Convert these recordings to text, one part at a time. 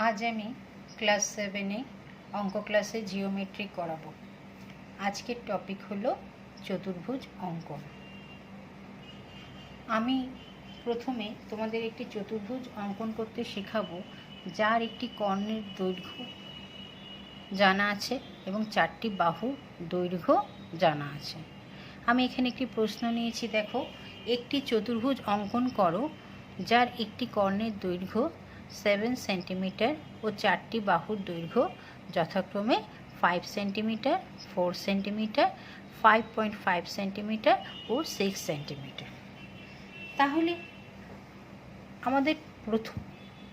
आज আমি ক্লাস 7 অঙ্ক ক্লাসে জিওমেট্রি করাবো। আজকের টপিক হলো চতুর্ভুজ অঙ্কন। আমি প্রথমে তোমাদের একটি চতুর্ভুজ অঙ্কন করতে শেখাবো, যার একটি কর্ণের দৈর্ঘ্য জানা আছে এবং 4টি বাহুর দৈর্ঘ্য জানা আছে। আমি এখানে একটি প্রশ্ন নিয়েছি, দেখো, একটি চতুর্ভুজ অঙ্কন করো যার একটি কর্ণের দৈর্ঘ্য 7 সেন্টিমিটার ও 4টি বাহুর দৈর্ঘ্য যথাক্রমে 5 সেন্টিমিটার, 4 সেন্টিমিটার, 5.5 সেন্টিমিটার ও 6 সেন্টিমিটার। তাহলে আমাদের প্রথম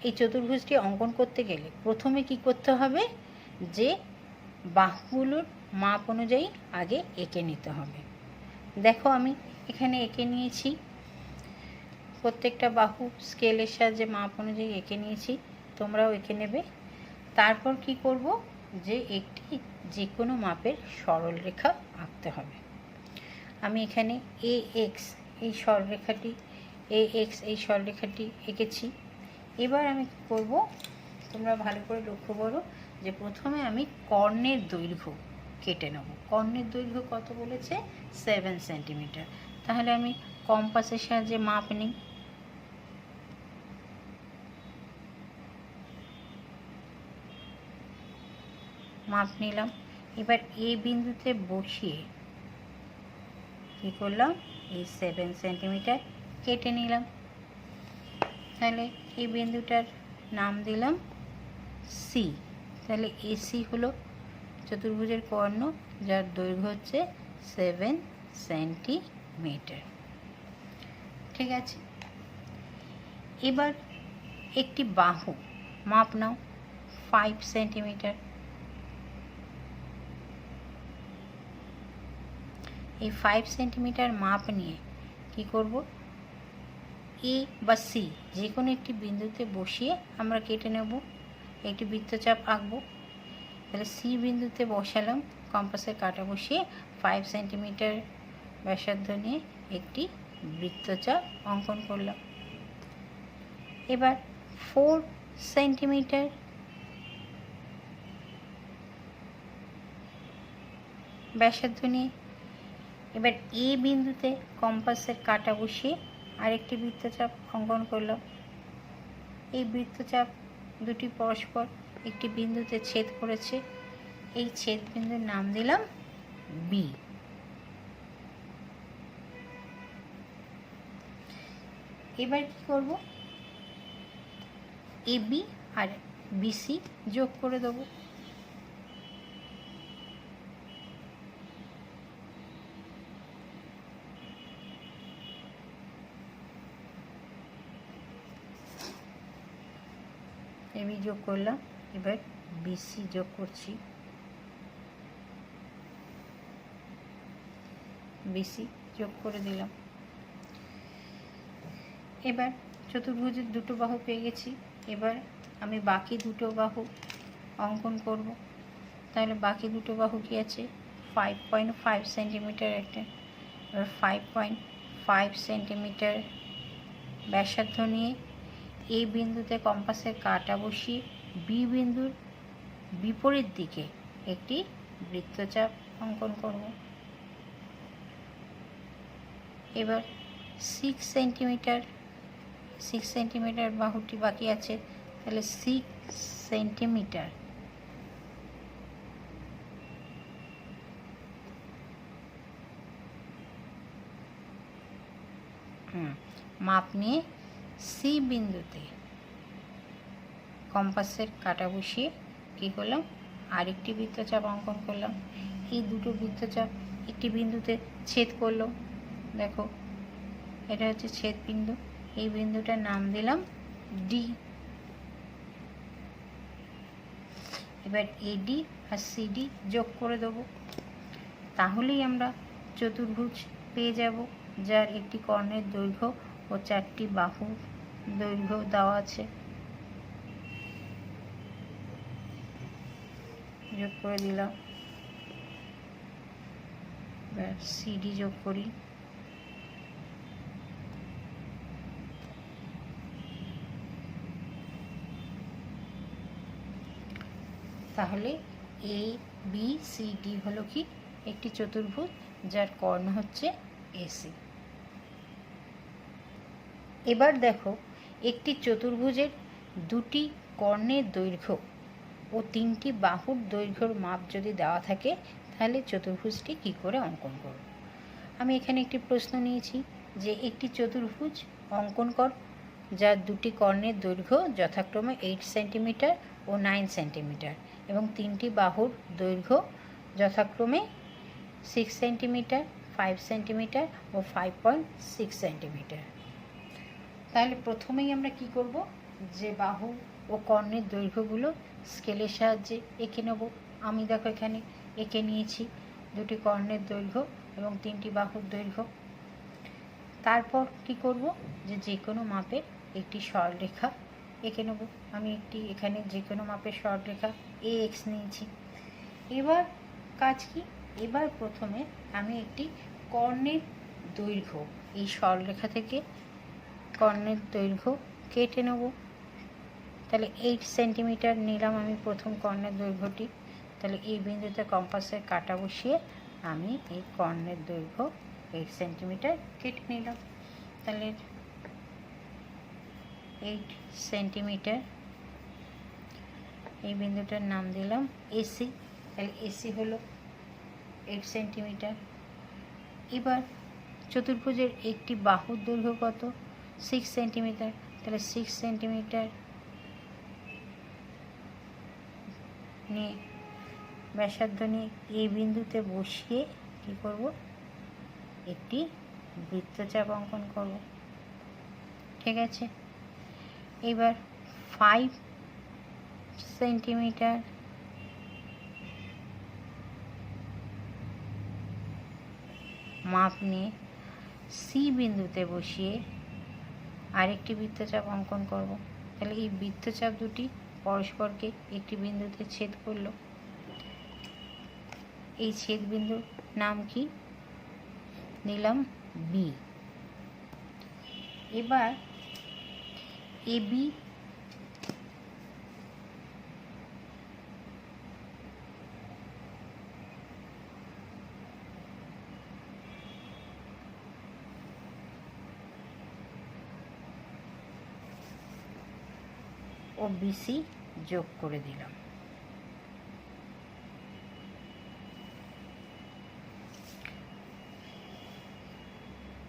এই চতুর্ভুজটি অঙ্কন করতে গেলে প্রথমে কি করতে হবে, যে বাহুগুলোর মাপ অনুযায়ী আগে এঁকে নিতে হবে। দেখো, আমি এখানে এঁকে নিয়েছি, প্রত্যেকটা বাহু স্কেলের সাহায্যে মাপ অনুযায়ী এঁকে নিয়েছি, তোমরাও এঁকে নেবে। তারপর কি করব, যে একটি যে কোনো মাপের সরল রেখা আঁকতে হবে। আমি এখানে এই সরলরেখাটি এঁকেছি। এবার আমি কি করব, তোমরা ভালো করে লক্ষ্য করো যে প্রথমে আমি কর্ণের দৈর্ঘ্য কেটে নেব। কর্ণের দৈর্ঘ্য কত বলেছে? 7 সেন্টিমিটার। তাহলে আমি কম্পাসের সাহায্যে মাপ নিই। মাপ নিলাম। এবার এই বিন্দুতে বসিয়ে কী করলাম, এই 7 সেন্টিমিটার কেটে নিলাম। তাহলে এই বিন্দুটার নাম দিলাম সি। তাহলে এসি হলো চতুর্ভুজের কর্ণ, যার দৈর্ঘ্য হচ্ছে 7 সেন্টিমিটার। ঠিক আছে, এবার একটি বাহু মাপ নাও 5 সেন্টিমিটার। এই 5 সেন্টিমিটার মাপ নিয়ে কি করব, এ বা সি যে কোনো একটি বিন্দুতে বসিয়ে আমরা কেটে নেব, একটি বৃত্তচাপ আঁকবো। তাহলে সি বিন্দুতে বসালাম, কম্পাসের কাঁটা বসিয়ে 5 সেন্টিমিটার ব্যাসার্ধ নিয়ে একটি বৃত্তচাপ অঙ্কন করলাম। এবার 4 সেন্টিমিটার ব্যাসার্ধ নিয়ে এবার এ বিন্দুতে কম্পাসের কাঁটা বসিয়ে আরেকটি বৃত্তচাপ অঙ্কন করলাম। এই বৃত্তচাপ দুটি পরস্পর একটি বিন্দুতে ছেদ করেছে, এই ছেদ বিন্দুর নাম দিলাম বি। এবার কি করব, এ বি আর বিসি যোগ করে দেব। এবি যোগ করলাম, এবার বিসি যোগ করছি, বিসি যোগ করে দিলাম। এবার চতুর্ভুজের দুটো বাহু পেয়ে গেছি। এবার আমি বাকি দুটো বাহু অঙ্কন করব। তাহলে বাকি দুটো বাহু কি আছে, 5.5 সেন্টিমিটার একটা। এবার 5.5 সেন্টিমিটার ব্যাসার্ধ নিয়ে এই বিন্দুতে কম্পাসের কাঁটা বসিয়ে বি বিন্দুর বিপরীত দিকে একটি বৃত্তচাপ অঙ্কন করব। এবার 6 সেন্টিমিটার বাহুটি বাকি আছে, তাহলে 6 সেন্টিমিটার মাপ নিয়ে সি বিন্দুতে কম্পাসের কাঁটা বসিয়ে কী করলাম, আরেকটি বৃত্তচাপ অঙ্কন করলাম। এই দুটো বৃত্তচাপ একটি বিন্দুতে ছেদ করলো। দেখো, এটা হচ্ছে ছেদ বিন্দু। এই বিন্দুটার নাম দিলাম ডি। এবার এডি আর সিডি যোগ করে দেবো। তাহলেই আমরা চতুর্ভুজ পেয়ে যাব, যার একটি কর্ণের দৈর্ঘ্য ও 4টি বাহুর দৈর্ঘ্য দেওয়া আছে। যোগ করে দিলাম। এবার সিডি যোগ করি। তাহলে এ বি সি ডি হলো কি একটি চতুর্ভুজ যার কর্ণ হচ্ছে এসি। এবার দেখো একটি চতুর্ভুজের দুটি কর্ণের দৈর্ঘ্য ও তিনটি বাহুর দৈর্ঘ্যর মাপ যদি দেওয়া থাকে তাহলে চতুর্ভুজটি কী করে অঙ্কন করব। আমি এখানে একটি প্রশ্ন নিয়েছি যে একটি চতুর্ভুজ অঙ্কন কর যার দুটি কর্ণের দৈর্ঘ্য যথাক্রমে 8 সেন্টিমিটার ও 9 সেন্টিমিটার এবং তিনটি বাহুর দৈর্ঘ্য যথাক্রমে 6 সেন্টিমিটার, 5 সেন্টিমিটার ও 5.6 সেন্টিমিটার। তাহলে প্রথমেই আমরা কি করব, যে বাহু ও কর্ণের দৈর্ঘ্যগুলো স্কেলের সাহায্যে এঁকে নেব। আমি দেখো এখানে এঁকে নিয়েছি দুটি কর্ণের দৈর্ঘ্য এবং তিনটি বাহুর দৈর্ঘ্য। তারপর কি করব, যে কোনো মাপের একটি সরলরেখা এঁকে নেব। আমি একটি এখানে যে কোনো মাপের সরলরেখা AX নিয়েছি। এবার কাজ কি, এবার প্রথমে আমি একটি কর্ণের দৈর্ঘ্য এই সরলরেখা থেকে কর্ণের দৈর্ঘ্য কেটে নেব। তাহলে 8 সেন্টিমিটার নিলাম আমি প্রথম কর্ণের দৈর্ঘ্যটি। তাহলে এই বিন্দুতে কম্পাসের কাঁটা বসিয়ে আমি এই কর্ণের দৈর্ঘ্য 8 সেন্টিমিটার কেটে নিলাম। তাহলে 8 সেন্টিমিটার, এই বিন্দুটার নাম দিলাম এসি। তাহলে এসি হলো 8 সেন্টিমিটার। এবার চতুর্ভুজের একটি বাহুর দৈর্ঘ্য কত, 6 সেন্টিমিটার। তাহলে 6 সেন্টিমিটার নিয়ে ব্যাসার্ধ নিয়ে এই বিন্দুতে বসিয়ে কী করব, একটি বৃত্তচাপ অঙ্কন করব। ঠিক আছে, এবার 5 সেন্টিমিটার মাপ নিয়ে সি বিন্দুতে বসিয়ে আরেকটি বৃত্তচাপ অঙ্কন করব। তাহলে এই বৃত্তচাপ দুটি পরস্পরকে একটি বিন্দুতে ছেদ করলো। এই ছেদ বিন্দুর নাম কি, নিলাম বি। এবার এবি ও বিসি যোগ করে দিলাম।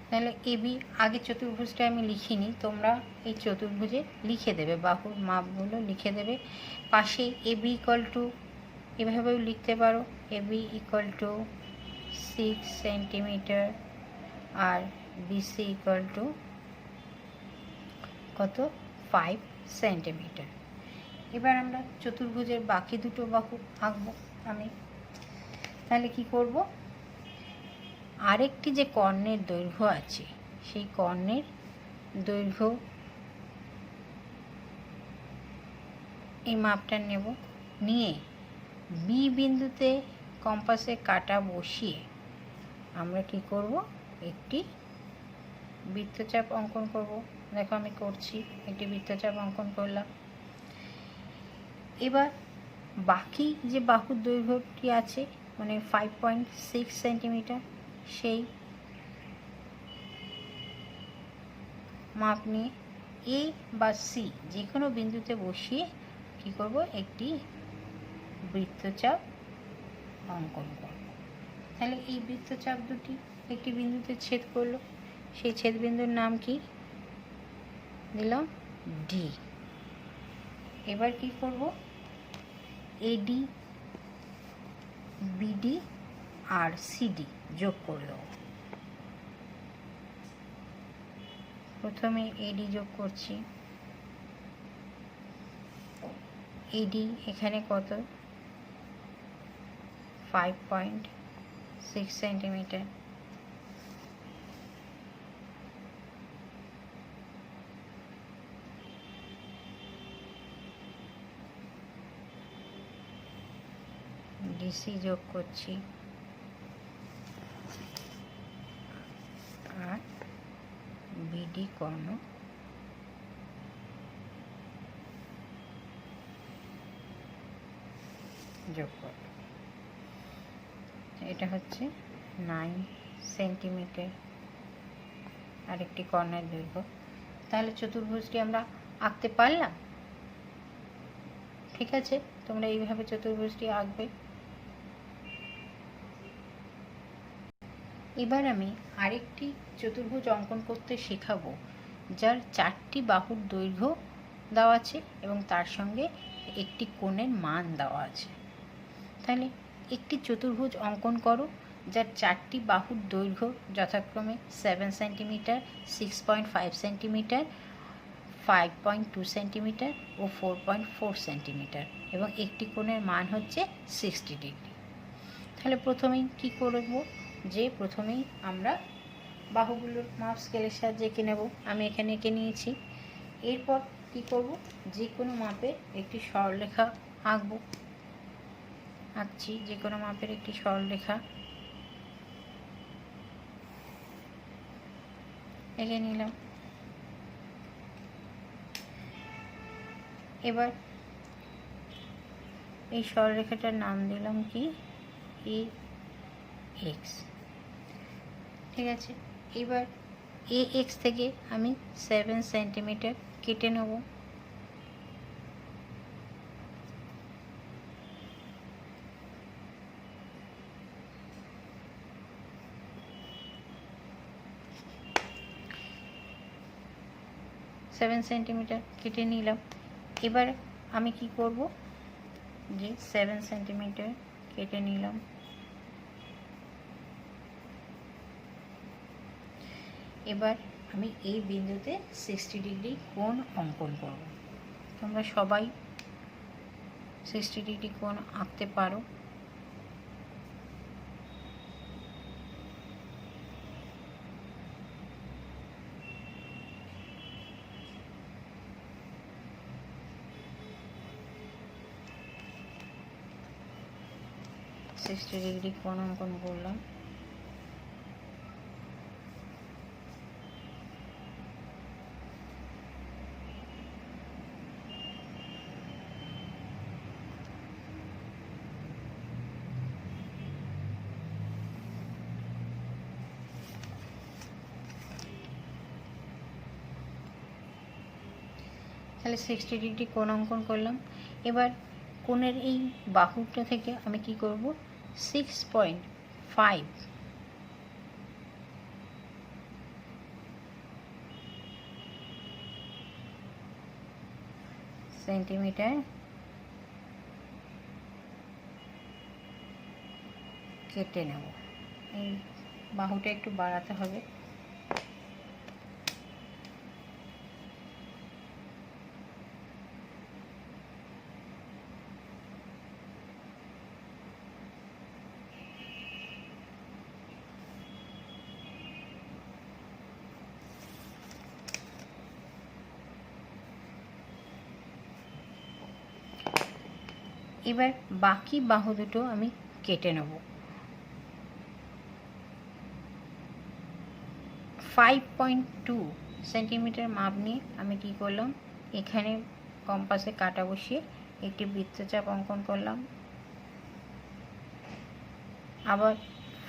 তাহলে এবি, আগে চতুর্ভুজটা আমি লিখিনি, তোমরা এই চতুর্ভুজে লিখে দেবে, বাহুর মাপগুলো লিখে দেবে। পাশে এবি ইকুয়াল টু এভাবেও লিখতে পারো, এবি ইকুয়াল টু 6 সেন্টিমিটার আর বিসি ইকুয়াল টু কত, 5 সেন্টিমিটার। এবার আমরা চতুর্ভুজের বাকি দুটো বাহু আঁকবো আমি। তাহলে কি করব, আরেকটি যে কর্ণের দৈর্ঘ্য আছে সেই কর্ণের দৈর্ঘ্য এই মাপটা নেব, নিয়ে বি বিন্দুতে কম্পাসে কাঁটা বসিয়ে আমরা কি করব, একটি বৃত্তচাপ অঙ্কন করব। দেখো আমি করছি, একটি বৃত্তচাপ অঙ্কন করলাম। এবার বাকি যে বাহুর দৈর্ঘ্যটি আছে মানে 5.6 সেন্টিমিটার, সেই মাপ নিয়ে এ বা সি যে কোনো বিন্দুতে বসিয়ে কি করব, একটি বৃত্তচাপ অঙ্কন করব। তাহলে এই বৃত্তচাপ দুটি একটি বিন্দুতে ছেদ করলো, সেই ছেদ বিন্দুর নাম কি, দিলাম ডি। এবার কি করব, এডি, বিডি আর সিডি যোগ করে দেবো। প্রথমে এডি যোগ করছি। এডি এখানে কত, 5.6 সেন্টিমিটার। ডিসি যোগ করছি আর বিডি কর্ণ যোগ করব। এটা হচ্ছে 9 সেন্টিমিটার আরেকটি কর্ণের দৈর্ঘ্য। তাহলে চতুর্ভুজটি আমরা আঁকতে পারলাম। ঠিক আছে, তোমরা এইভাবে চতুর্ভুজটি আঁকবে। এবার আমি আরেকটি চতুর্ভুজ অঙ্কন করতে শেখাবো, যার 4টি বাহুর দৈর্ঘ্য দেওয়া আছে এবং তার সঙ্গে একটি কোণের মান দেওয়া আছে। তাহলে একটি চতুর্ভুজ অঙ্কন করো, যার 4টি বাহুর দৈর্ঘ্য যথাক্রমে 7 সেন্টিমিটার, 6.5 সেন্টিমিটার, 5.2 সেন্টিমিটার ও 4.4 সেন্টিমিটার এবং একটি কোণের মান হচ্ছে 60 ডিগ্রি। তাহলে প্রথমেই কি করব, যে প্রথমেই আমরা বাহুগুলোর মাপ স্কেলের সাহায্যে এঁকে নেব। আমি এখানে এঁকে নিয়েছি। এরপর কি করব, যে কোনো মাপের একটি সরলরেখা আঁকবো। আঁকছি যে কোনো মাপের একটি সরলরেখা এঁকে নিলাম। এবার এই সরলরেখাটার নাম দিলাম কি, এ এক্স। ঠিক আছে, এবার এ এক্স থেকে আমি 7 সেন্টিমিটার কেটে নেব। সেভেন সেন্টিমিটার কেটে নিলাম। এবার আমি কি করব, যে 7 সেন্টিমিটার কেটে নিলাম। এবার আমি এই বিন্দুতে 60 ডিগ্রি কোণ অঙ্কন করব। তোমরা সবাই 60 ডিগ্রি কোণ আঁকতে পারো। সিক্সটি ডিগ্রি কোণ অঙ্কন করলাম। তাহলে 60 ডিগ্রি কোণ অঙ্কন করলাম। এবার কোণের এই বাহুটা থেকে আমি কি করব, 6.5 সেন্টিমিটার কেটে নেব। এই বাহুটা একটু বাড়াতে হবে। এবার বাকি বাহু দুটো আমি কেটে নেব। 5.2 সেন্টিমিটার মাপ নিয়ে আমি কি করলাম, এখানে কম্পাসে কাটা বসিয়ে একটি বৃত্তচাপ অঙ্কন করলাম। আবার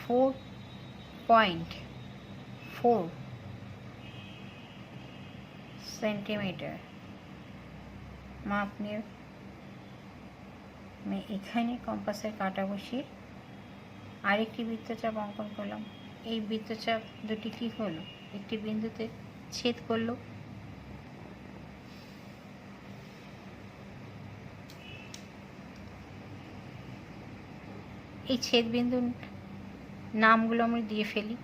4.4 সেন্টিমিটার মাপ নিয়ে আমি এখানে কম্পাসের কাটা বসিয়ে আরেকটি বৃত্তচাপ অঙ্কন করলাম। এই বৃত্তচাপ দুটি কি হলো, একটি বিন্দুতে ছেদ করলো। এই ছেদ বিন্দুর নামগুলো আমরা দিয়ে ফেলি।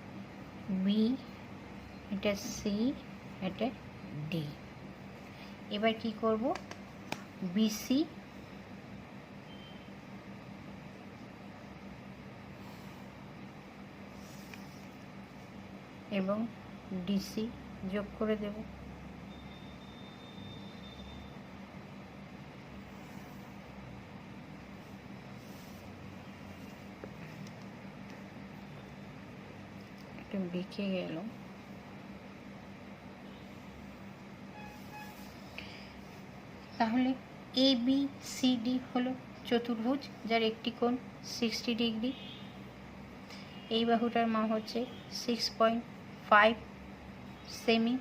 বি, এটা সি, এটা ডি। এবার কি করব, বিসি এবং ডিসি যোগ করে দেব। একটু বেঁকে গেল। তাহলে এ বি সি ডি হলো চতুর্ভুজ যার একটি কোণ 60 ডিগ্রি। এই বাহুটার মাপ হচ্ছে 6.5 সেমি।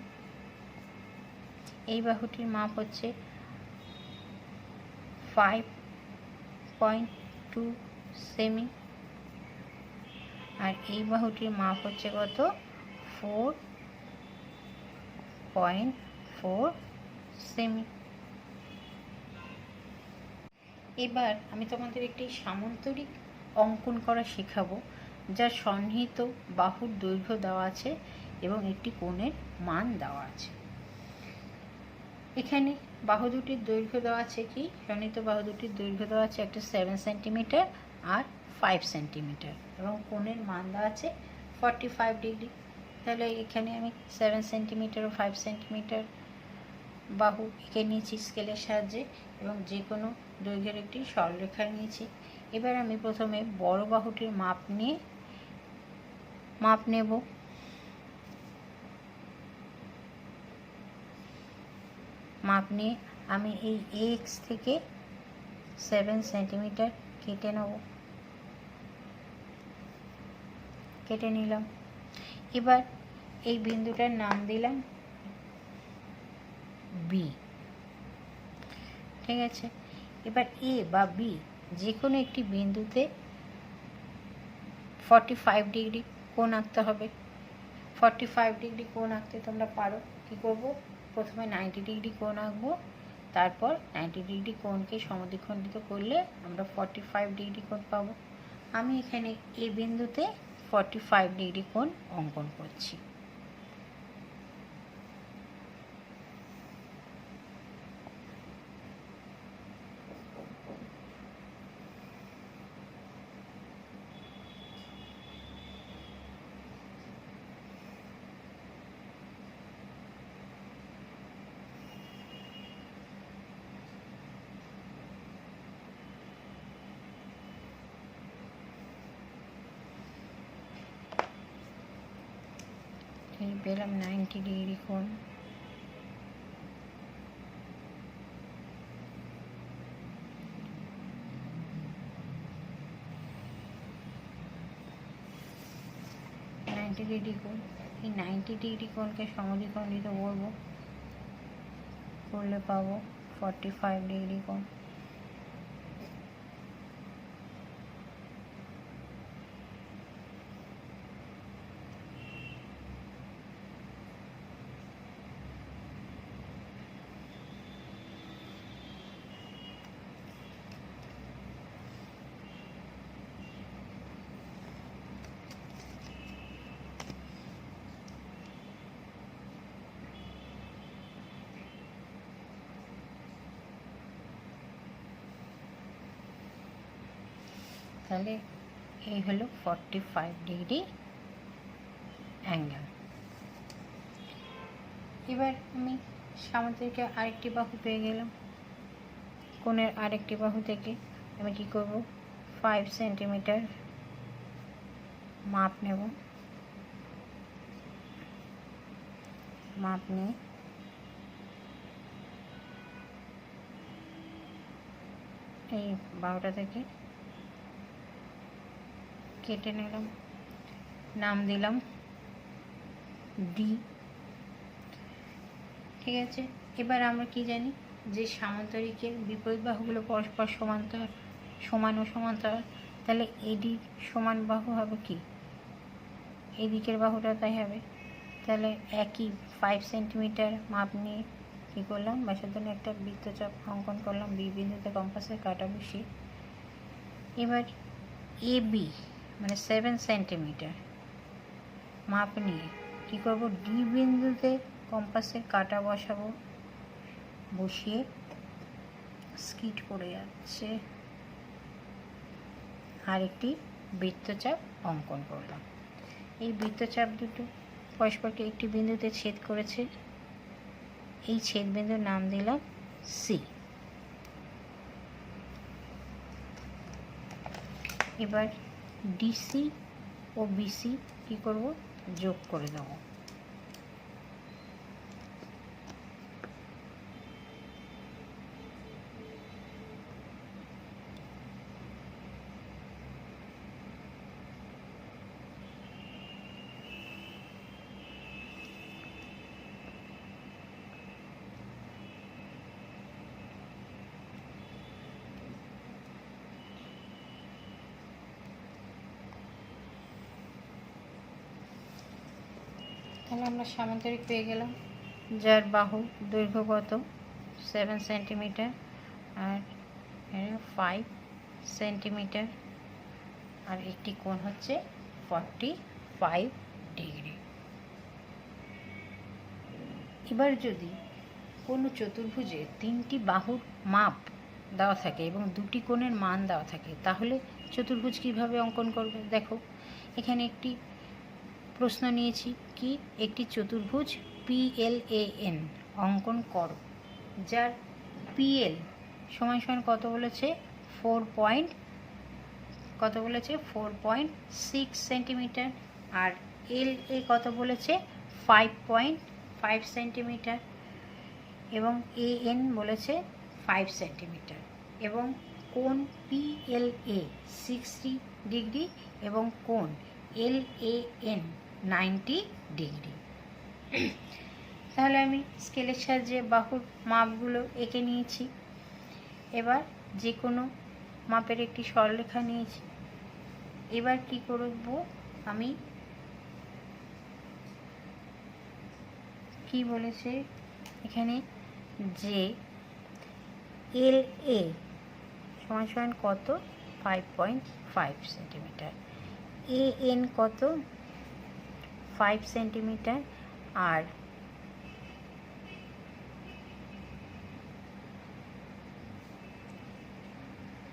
এই বাহুটির মাপ হচ্ছে 5.2 সেমি। আর এই বাহুটির মাপ হচ্ছে কত? 4.4 সেমি। এবার আমি তোমাদের একটি সামান্তরিক অঙ্কন করা শেখাবো, যার সন্নিহিত বাহুর দৈর্ঘ্য দেওয়া আছে এবং একটি কোণের মান দেওয়া আছে। এখানে বাহু দুটির দৈর্ঘ্য দেওয়া আছে কি? সন্নিহিত বাহু দুটির দৈর্ঘ্য দেওয়া আছে একটা 7 সেন্টিমিটার আর 5 সেন্টিমিটার এবং কোণের মান দেওয়া আছে 45 ডিগ্রি। তাহলে এখানে আমি 7 সেন্টিমিটার ও 5 সেন্টিমিটার বাহু এঁকে নিয়েছি স্কেলের সাহায্যে এবং যে কোনো দৈর্ঘ্যের একটি সরলরেখা নিয়েছি। এবার আমি প্রথমে বড় বাহুটির মাপ নেব। মাপ নিয়ে আমি এই এক্স থেকে 7 সেন্টিমিটার কেটে নিলাম। এবার এই বিন্দুটার নাম দিলাম বি। ঠিক আছে, এবার এ বা বি যে কোনো একটি বিন্দুতে 45 ডিগ্রি কোণ আঁকতে হবে। 45 ডিগ্রি কোণ আঁকতে তোমরা পারো। কী করব? প্রথমে 90 ডিগ্রি কোণ আঁকবো, তারপর 90 ডিগ্রি কোণকে সমদ্বিখণ্ডিত করলে আমরা 45 ডিগ্রি কোণ পাবো। আমি এখানে এই বিন্দুতে 45 ডিগ্রি কোণ অঙ্কন করছি। পেলাম 90 ডিগ্রি কোণ। ডিগ্রি কোণ, এই 90 ডিগ্রি কোণকে সমদ্বিখণ্ডিত করব, করলে পাবো 45 ডিগ্রি কোণ। তাহলে এই হলো 45 ডিগ্রি অ্যাঙ্গেল। এবার আমি সামান্তরিকের আরেকটি বাহু পেয়ে গেলাম। কোণের আরেকটি বাহু থেকে আমি কি করব? 5 সেন্টিমিটার মাপ নেব। মাপ নিয়ে এই বাহুটা থেকে কেটে নিলাম, নাম দিলাম ডি। ঠিক আছে, এবার আমরা কি জানি যে সামান্তরিকের বিপরীত বাহুগুলো পরস্পর সমান ও সমান্তরাল। তাহলে এডি সমান বাহু হবে কি? এদিকের বাহুটা তাই হবে। তাহলে একই 5 সেন্টিমিটার মাপ নিয়ে কী করলাম? ব্যাসার্ধ একটা বৃত্তচাপ অঙ্কন করলাম বি বিন্দুতে কম্পাসের কাঁটা বসিয়ে। এবার এ বি মানে 7 সেন্টিমিটার মাপ নিয়ে কী করব? ডি বিন্দুতে কম্পাসের কাঁটা বসাবো, বসিয়ে স্কিট করে যাচ্ছে আর একটি বৃত্তচাপ অঙ্কন করলাম। এই বৃত্তচাপ দুটো পরস্পরকে একটি বিন্দুতে ছেদ করেছে। এই ছেদ বিন্দুর নাম দিলাম সি। এবার ডিসি ও বিসি কী করব? যোগ করে দেবো। তাহলে আমরা সামান্তরিক পেয়ে গেলাম, যার বাহু দৈর্ঘ্য কত 7 সেন্টিমিটার আর 5 সেন্টিমিটার, আর একটি কোণ হচ্ছে 45 ডিগ্রি। এবার যদি কোনো চতুর্ভুজে 3টি বাহুর মাপ দেওয়া থাকে এবং 2টি কোণের মান দেওয়া থাকে, তাহলে চতুর্ভুজ কিভাবে অঙ্কন করবে? দেখো, এখানে একটি প্রশ্ন নিয়েছি কি, একটি চতুর্ভুজ PLAN অঙ্কন করো, যার PL সমান কত বলেছে 4.6 সেন্টিমিটার, আর LA কত বলেছে 5.5 সেন্টিমিটার, এবং AN বলেছে 5 সেন্টিমিটার, এবং কোণ PLA 60 ডিগ্রি এবং কোণ LAN 90 ডিগ্রি। তাহলে আমি স্কেলের সাহায্যে বাহুর মাপগুলো এঁকে নিয়েছি। এবার যে কোনো মাপের একটি সরলরেখা নিয়েছি। এবার কি করব, আমি কি বলেছে এখানে, যে LA সমান কত 5.5 সেন্টিমিটার, AN কত 5 সেন্টিমিটার, আর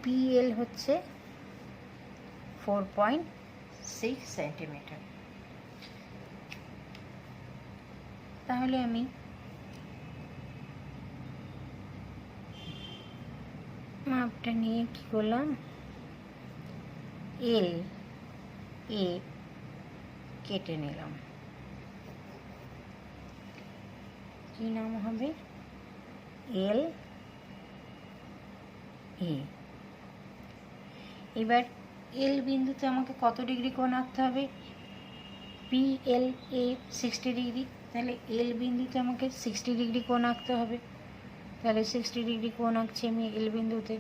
PL হচ্ছে 4.6 সেন্টিমিটার। তাহলে আমি মাপটা নিয়ে কি করলাম, LA কেটে নিলাম, কি নাম হবে LA। এবার L বিন্দুতে আমাকে কত ডিগ্রি কোণ আঁকতে হবে, PLA 60 ডিগ্রি, তাহলে L বিন্দুতে আমাকে 60 ডিগ্রি কোণ আঁকতে হবে। তাহলে 60 ডিগ্রি কোণ আঁকছি আমি L বিন্দুতে।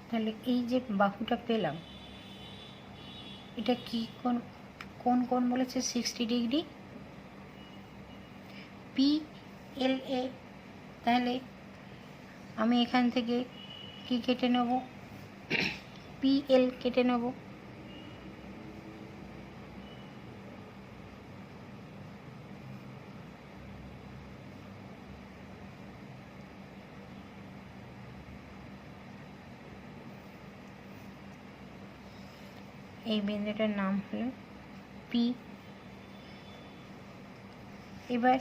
তাহলে এই যে বাহুটা পেলাম, এটা কি কোন কোণ বলেছে 60 ডিগ্রি, PLA। তাহলে আমি এখান থেকে কি কেটে নেব, PL কেটে নেব। এই বিন্দুটার নাম হলো P। এবার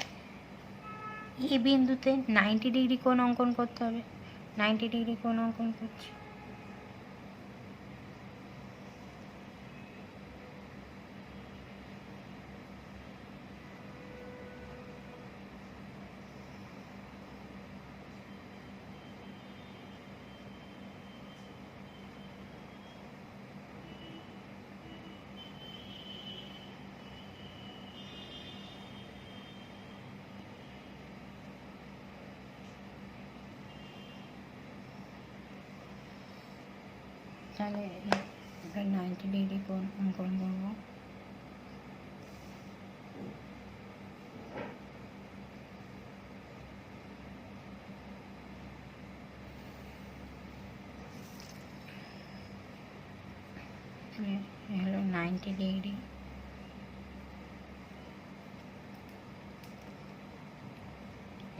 এই বিন্দুতে 90 ডিগ্রি কোণ অঙ্কন করতে হবে, 90 ডিগ্রি কোণ অঙ্কন করছি। তাহলে 90 ডিগ্রি কোণ অঙ্কন করবো। হলো 90 ডিগ্রি।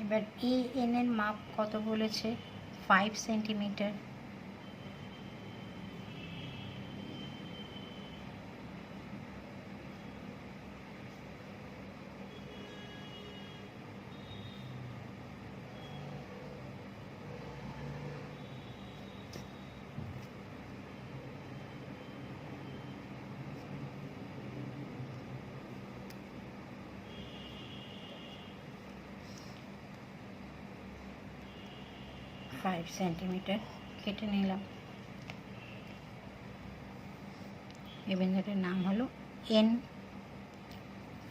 এবার AN এর মাপ কত বলেছে 5 সেন্টিমিটার। 5 সেন্টিমিটার কেটে নিলাম। এই বিন্দুটার নাম হলো এন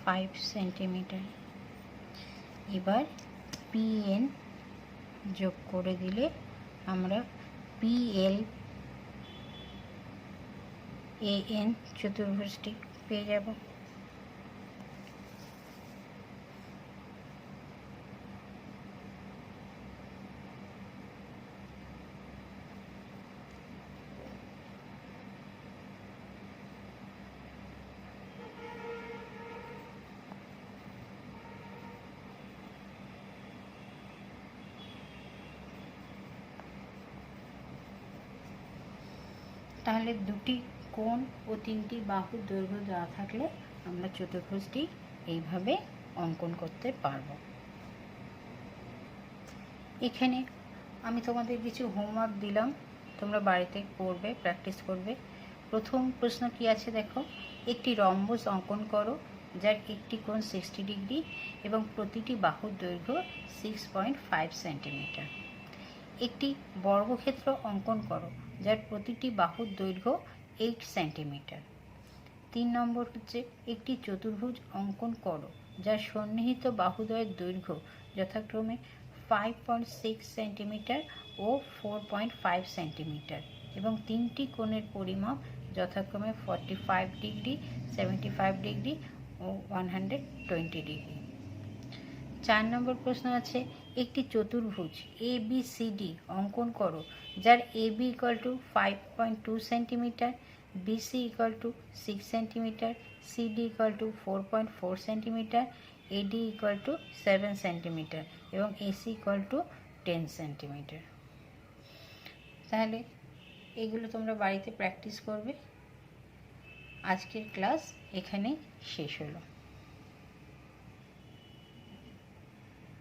5 সেন্টিমিটার। এবার পিএন যোগ করে দিলে আমরা পিএল এএন চতুর্ভুজটি পেয়ে যাব। তাহলে দুটি কোণ ও তিনটি বাহুর দৈর্ঘ্য দেওয়া থাকলে আমরা চতুর্ভুজটি এইভাবে অঙ্কন করতে পারব। এখানে আমি তোমাদের কিছু হোমওয়ার্ক দিলাম, তোমরা বাড়িতে করবে, প্র্যাকটিস করবে। প্রথম প্রশ্ন কি আছে দেখো, একটি রম্বস অঙ্কন করো যার একটি কোণ 60 ডিগ্রি এবং প্রতিটি বাহুর দৈর্ঘ্য 6.5 সেন্টিমিটার। একটি বর্গক্ষেত্র অঙ্কন করো যার প্রতিটি বাহুর দৈর্ঘ্য 8 সেন্টিমিটার। 3 নম্বর হচ্ছে একটি চতুর্ভুজ অঙ্কন করো যার সন্নিহিত বাহুদ্বয়ের দৈর্ঘ্য যথাক্রমে 5.6 সেন্টিমিটার ও 4.5 সেন্টিমিটার এবং তিনটি কোণের পরিমাপ যথাক্রমে 45 ডিগ্রি, 75 ডিগ্রি ও 120 ডিগ্রি। 4 নম্বর প্রশ্ন আছে একটি চতুর্ভুজ ABCD অঙ্কন করো যার AB = 5.2 centimetre, BC = 6 centimetre, CD = 4.4 centimetre, AD = 7 centimetre এবং AC = 10 সেন্টিমিটার। তাহলে এগুলো তোমরা বাড়িতে প্র্যাকটিস করবে। আজকের ক্লাস এখানেই শেষ হলো।